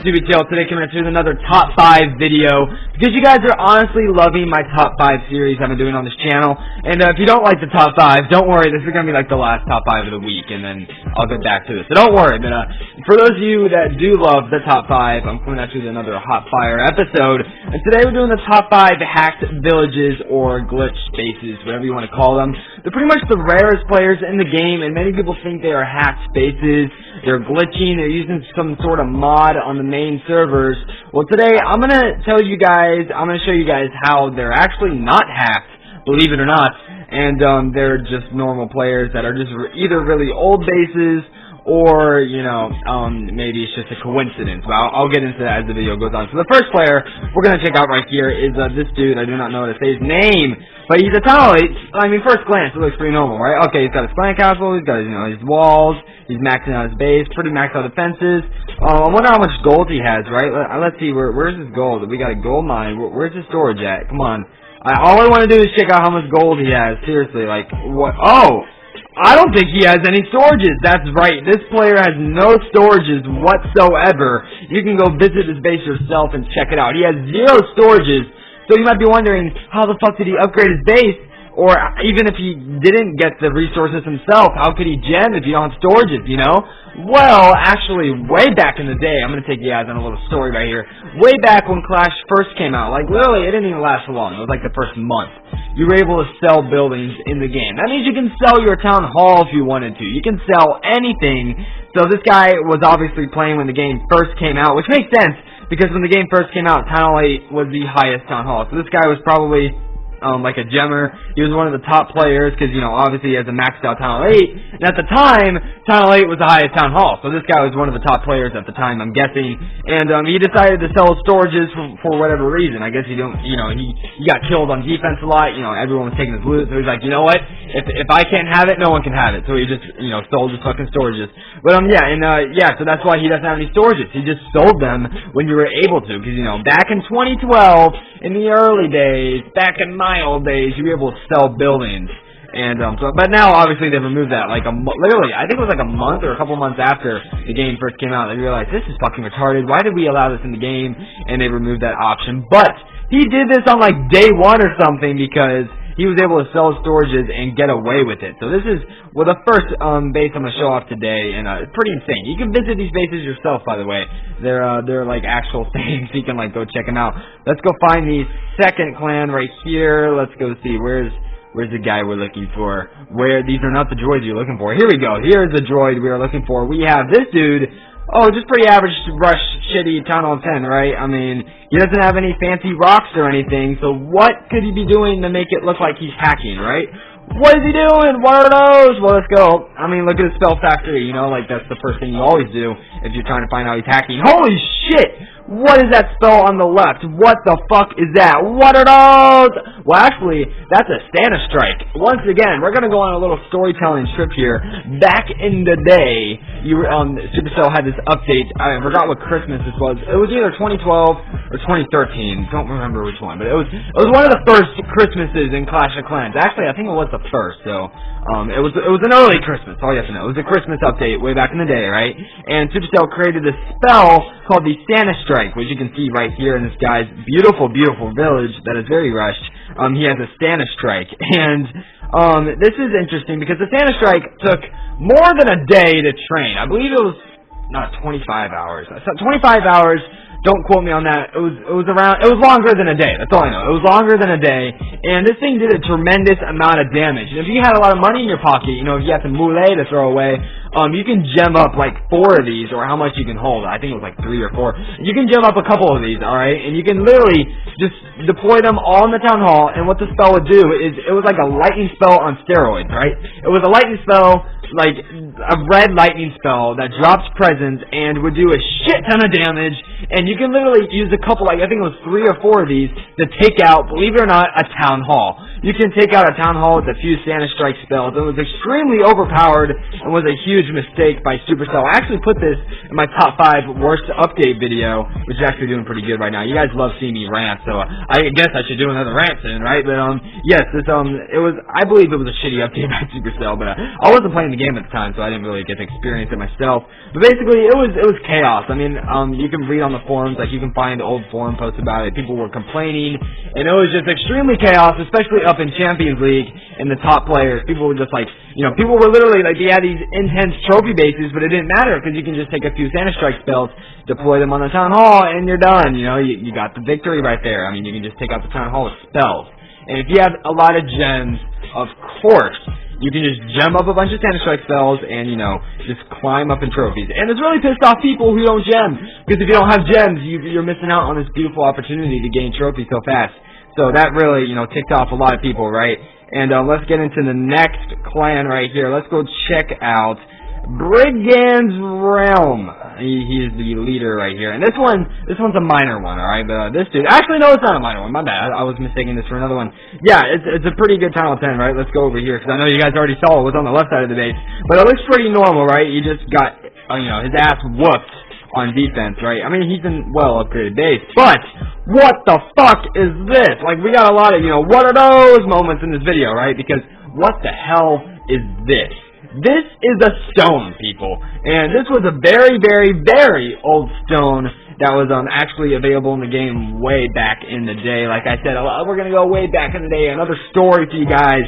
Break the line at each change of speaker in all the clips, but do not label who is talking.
CBTL. Today coming at you with another top 5 video, because you guys are honestly loving my top 5 series I've been doing on this channel. And if you don't like the top 5, don't worry, this is going to be like the last top 5 of the week, and then I'll get back to this. So don't worry, but for those of you that do love the top 5, I'm coming at you with another hot fire episode. And today we're doing the top 5 hacked villages or glitch spaces, whatever you want to call them. They're pretty much the rarest players in the game, and many people think they are hacked spaces. They're glitching, they're using some sort of mod on the main servers. Well, today I'm going to show you guys how they're actually not hacked, believe it or not, and they're just normal players that are just either really old bases or, you know, maybe it's just a coincidence. But I'll get into that as the video goes on. So the first player we're going to check out right here is this dude. I do not know how to say his name, but he's a tunnel. I mean, first glance, it looks pretty normal, right? Okay, he's got his clan castle, he's got his, his walls, he's maxing out his base, pretty maxed out defenses. I wonder how much gold he has, right? Let's see, where's his gold? We got a gold mine. Where's his storage at? Come on. All I want to do is check out how much gold he has. Seriously, like, what? Oh! I don't think he has any storages. That's right. This player has no storages whatsoever. You can go visit his base yourself and check it out. He has 0 storages. So you might be wondering, how the fuck did he upgrade his base? Or even if he didn't get the resources himself, how could he gem if you don't have storages, you know? Well, actually, way back in the day, I'm going to take you guys on a little story right here. Way back when Clash first came out, like literally, it didn't even last so long. It was like the first month. You were able to sell buildings in the game. That means you can sell your town hall if you wanted to. You can sell anything. So this guy was obviously playing when the game first came out, which makes sense, because when the game first came out, Town Hall 8 was the highest town hall. So this guy was probably like a gemmer. He was one of the top players because, you know, obviously he has a maxed out Town Hall 8. And at the time, Town Hall 8 was the highest town hall. So this guy was one of the top players at the time, I'm guessing. And he decided to sell his storages for whatever reason. I guess he got killed on defense a lot. You know, everyone was taking his loot. So he's like, you know what? If I can't have it, no one can have it. So he just, you know, sold his fucking storages. But so that's why he doesn't have any storages. He just sold them when you were able to. Because, you know, back in 2012, in the early days, back in my old days, you were able to sell buildings. And but now obviously they've removed that. Like literally, I think it was like a month or a couple months after the game first came out, they realized this is fucking retarded. Why did we allow this in the game? And they removed that option. But he did this on like day 1 or something because he was able to sell his storages and get away with it. So this is the first base I'm gonna show off today, and it's pretty insane. You can visit these bases yourself, by the way. They're like actual things. You can like go check them out. Let's go find the second clan right here. Let's go see where's the guy we're looking for. These are not the droids you're looking for. Here we go. Here's the droid we are looking for. We have this dude. Oh, just pretty average, rush, shitty Town Hall 10, right? I mean, he doesn't have any fancy rocks or anything, so what could he be doing to make it look like he's hacking, right? What is he doing? What are those? Well, let's go. I mean, look at his spell factory, you know, like that's the first thing you always do if you're trying to find out he's hacking. Holy shit! What is that spell on the left? What the fuck is that? What are those? Well, actually, that's a Santa Strike. Once again, we're going to go on a little storytelling trip here. Back in the day, Supercell had this update. I forgot what Christmas this was. It was either 2012 or 2013. Don't remember which one, but it was one of the first Christmases in Clash of Clans. Actually, I think it was the first, so it was an early Christmas. All you have to know. It was a Christmas update way back in the day, right? And Supercell created this spell called the Santa Strike, which you can see right here in this guy's beautiful, beautiful village that is very rushed. He has a Santa Strike, and this is interesting because the Santa Strike took more than a day to train. I believe it was not 25 hours. 25 hours. Don't quote me on that. It was longer than a day. That's all I know. It was longer than a day, and this thing did a tremendous amount of damage. And if you had a lot of money in your pocket, you know, if you had some moulet to throw away, you can gem up like 4 of these, or how much you can hold. I think it was like 3 or 4. You can gem up a couple of these, alright? And you can literally just deploy them all in the town hall, and what the spell would do is, it was like a lightning spell on steroids, right? It was a lightning spell, like a red lightning spell that drops presents and would do a shit ton of damage, and you can literally use a couple, like I think it was 3 or 4 of these to take out, believe it or not, a town hall. you can take out a Town Hall with a few Santa Strike spells. It was extremely overpowered and was a huge mistake by Supercell. I actually put this in my top 5 worst update video, which is actually doing pretty good right now. You guys love seeing me rant, so I guess I should do another rant soon, right? But yes, this it was, I believe it was a shitty update by Supercell, but I wasn't playing the game at the time, so I didn't really get to experience it myself. But basically, it was chaos. I mean, you can read on the forums, like you can find old forum posts about it. People were complaining, and it was just extremely chaos, especially up in Champions League and the top players. People were just like, you know, people were literally like, they had these intense trophy bases, but it didn't matter because you can just take a few Santa Strike spells, deploy them on the Town Hall, and you're done. You know, you got the victory right there. I mean, you can just take out the Town Hall with spells. And if you have a lot of gems, of course, you can just gem up a bunch of Santa Strike spells and, you know, just climb up in trophies. And it's really pissed off people who don't gem, because if you don't have gems, you're missing out on this beautiful opportunity to gain trophies so fast. So that really, you know, ticked off a lot of people, right? And let's get into the next clan right here. Let's go check out Brigand's Realm. He is the leader right here. And this one's a minor one, alright? But this dude, actually no, it's not a minor one, my bad. I was mistaking this for another one. Yeah, it's a pretty good Town Hall 10, right? Let's go over here, because I know you guys already saw it was on the left side of the base. But it looks pretty normal, right? He just got, you know, his ass whooped on defense, right? I mean, he's in well-upgraded base, but what the fuck is this? Like, we got a lot of, you know, what are those moments in this video, right? Because what the hell is this? This is a stone, people, and this was a very, very, very old stone that was actually available in the game way back in the day. Like I said, we're going to go way back in the day, another story for you guys.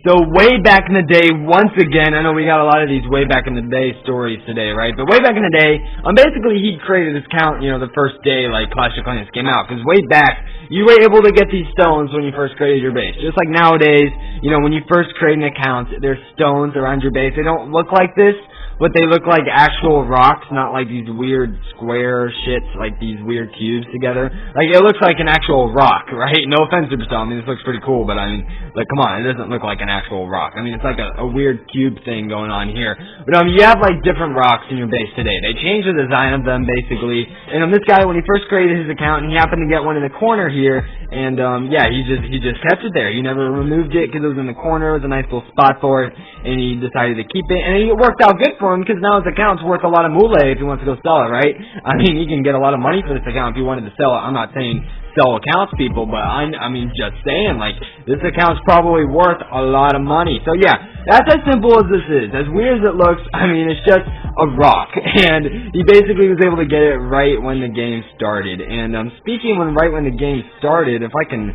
So way back in the day, once again, I know we got a lot of these way back in the day stories today, right? But way back in the day, basically he created this count, you know, the first day like Clash of Clans came out. Because way back, you were able to get these stones when you first created your base. Just like nowadays, you know, when you first create an account, there's stones around your base. They don't look like this, but they look like actual rocks, not like these weird square shits, like these weird cubes together. Like, it looks like an actual rock, right? No offense, Superstar. I mean, this looks pretty cool, but I mean, like, come on, it doesn't look like an actual rock. I mean, it's like a weird cube thing going on here. But, you have, like, different rocks in your base today. They changed the design of them, basically. And, this guy, when he first created his account, he happened to get one in the corner here, and, yeah, he just kept it there. He never removed it because it was in the corner. It was a nice little spot for it, and he decided to keep it, and it worked out good for him because now his account's worth a lot of moolah if he wants to go sell it, right? I mean, he can get a lot of money for this account if he wanted to sell it. I'm not saying sell accounts, people, but I mean, just saying, like, this account's probably worth a lot of money. So, yeah, that's as simple as this is. As weird as it looks, I mean, it's just a rock, and he basically was able to get it right when the game started. And speaking right when the game started, if I can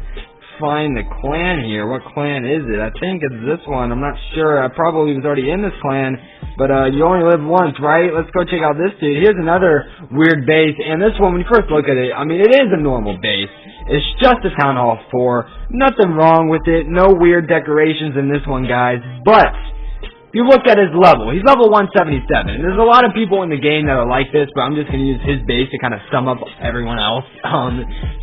find the clan here. What clan is it? I think it's this one. I'm not sure. I probably was already in this clan, but you only live once, right? Let's go check out this dude. Here's another weird base, and this one, when you first look at it, I mean, it is a normal base. It's just a Town Hall 4. Nothing wrong with it. No weird decorations in this one, guys. But if you look at his level, he's level 177. And there's a lot of people in the game that are like this, but I'm just going to use his base to kind of sum up everyone else.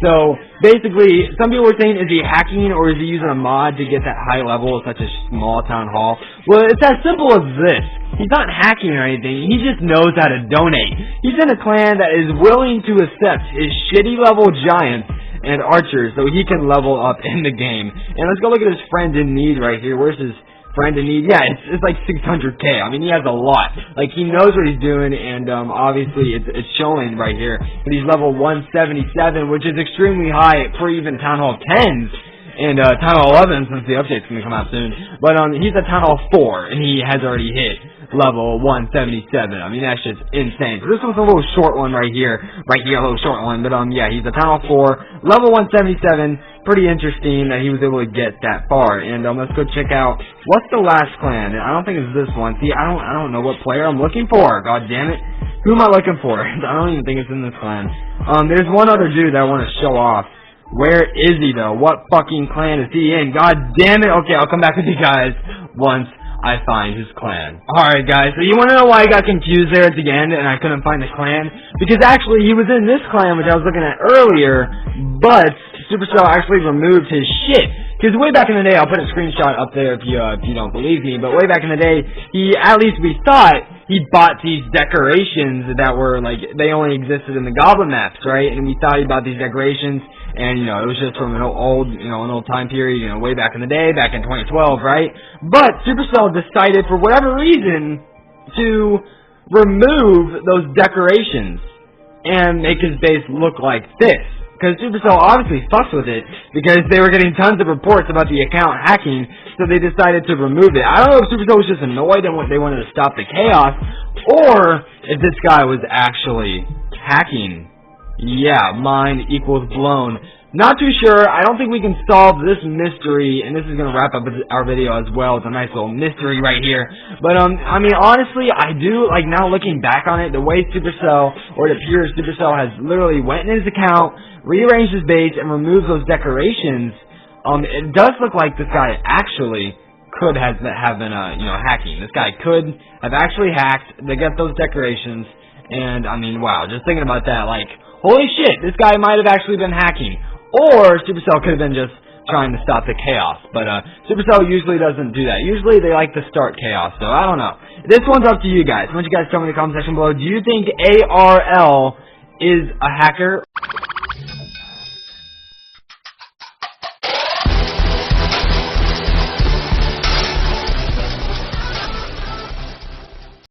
So, basically, some people are saying, is he hacking or is he using a mod to get that high level of such a small town hall? Well, it's as simple as this. He's not hacking or anything. He just knows how to donate. He's in a clan that is willing to accept his shitty level giants and archers so he can level up in the game. And let's go look at his friend in need right here. Where's his friend in need? Yeah, it's like 600k. I mean, he has a lot. Like, he knows what he's doing, and obviously it's showing right here. But he's level 177, which is extremely high for even Town Hall 10s and Town Hall 11, since the update's going to come out soon. But he's at Town Hall 4, and he has already hit level 177. I mean, that's just insane. So this one's a little short one right here, a little short one. But yeah, he's at Town Hall 4, level 177. Pretty interesting that he was able to get that far. And let's go check out, what's the last clan? I don't think it's this one. See, I don't know what player I'm looking for. God damn it. Who am I looking for? I don't even think it's in this clan. There's one other dude that I want to show off. Where is he, though? What fucking clan is he in? God damn it. Okay, I'll come back with you guys once I find his clan. Alright, guys, so you want to know why I got confused there at the end and I couldn't find the clan? Because actually, he was in this clan, which I was looking at earlier, but Supercell actually removed his shit. Because way back in the day, I'll put a screenshot up there if you don't believe me, but way back in the day, at least we thought, he bought these decorations that were, like, they only existed in the Goblin maps, right? And we thought he bought these decorations, and, you know, it was just from an old time period, you know, way back in the day, back in 2012, right? But Supercell decided, for whatever reason, to remove those decorations and make his base look like this. Because Supercell obviously fucks with it, because they were getting tons of reports about the account hacking, so they decided to remove it. I don't know if Supercell was just annoyed and they wanted to stop the chaos, or if this guy was actually hacking. Yeah, mind equals blown. Not too sure. I don't think we can solve this mystery, and this is going to wrap up our video as well. It's a nice little mystery right here. But, I mean, honestly, I do, like, now looking back on it, the way Supercell, or it appears Supercell has literally went in his account, rearranged his base, and removed those decorations, it does look like this guy actually could have been, hacking. This guy could have actually hacked. They got those decorations, and, I mean, wow, just thinking about that, like, holy shit, this guy might have actually been hacking. Or Supercell could have been just trying to stop the chaos. But Supercell usually doesn't do that. Usually they like to start chaos. So I don't know. This one's up to you guys. Why don't you guys tell me in the comment section below. Do you think ARL is a hacker?